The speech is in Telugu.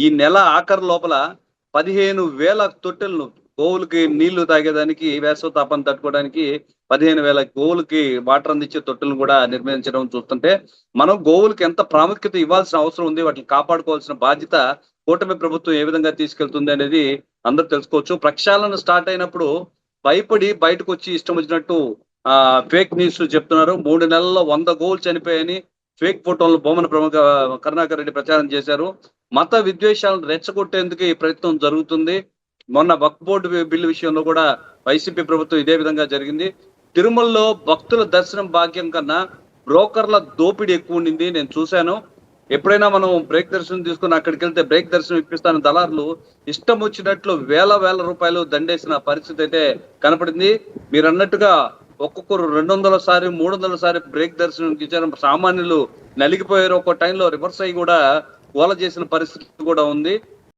ఈ నెల ఆఖరు లోపల 15,000 తొట్టెలను గోవులకి నీళ్లు తాగేదానికి, వేసవి తాపాన్ని తట్టుకోవడానికి 15,000 గోవులకి వాటర్ అందించే తొట్టెలను కూడా నిర్మించడం చూస్తుంటే, మనం గోవులకి ఎంత ప్రాముఖ్యత ఇవ్వాల్సిన అవసరం ఉంది. వాటిని కాపాడుకోవాల్సిన బాధ్యత కూటమి ప్రభుత్వం ఏ విధంగా తీసుకెళ్తుంది అనేది అందరూ తెలుసుకోవచ్చు. ప్రక్షాళన స్టార్ట్ అయినప్పుడు భయపడి బయటకొచ్చి ఇష్టం వచ్చినట్టు ఫేక్ న్యూస్ చెప్తున్నారు. 3 నెలల్లో 100 గోవులు చనిపోయాయని ఫేక్ ఫోటోలను బొమ్మన ప్రముఖ కరుణాకర్ రెడ్డి ప్రచారం చేశారు. మత విద్వేషాలను రెచ్చగొట్టేందుకు ఈ ప్రయత్నం జరుగుతుంది. మొన్న వక్ఫ్ బోర్డు బిల్లు విషయంలో కూడా వైసీపీ ప్రభుత్వం ఇదే విధంగా జరిగింది. తిరుమలలో భక్తుల దర్శనం భాగ్యం కన్నా బ్రోకర్ల దోపిడీ ఎక్కువ ఉండింది. నేను చూశాను. ఎప్పుడైనా మనం బ్రేక్ దర్శనం తీసుకుని అక్కడికి వెళ్తే బ్రేక్ దర్శనం ఇప్పిస్తాను దళారులు ఇష్టం వచ్చినట్లు వేల రూపాయలు దండేసిన పరిస్థితి అయితే కనపడింది. మీరు అన్నట్టుగా ఒక్కొక్కరు 200 సారి 300 సారి బ్రేక్ దర్శనం ఇచ్చారు. సామాన్యులు నలిగిపోయారు. ఒక్కో టైంలో రివర్స్ అయ్యి కూడా గోల చేసిన పరిస్థితి కూడా ఉంది.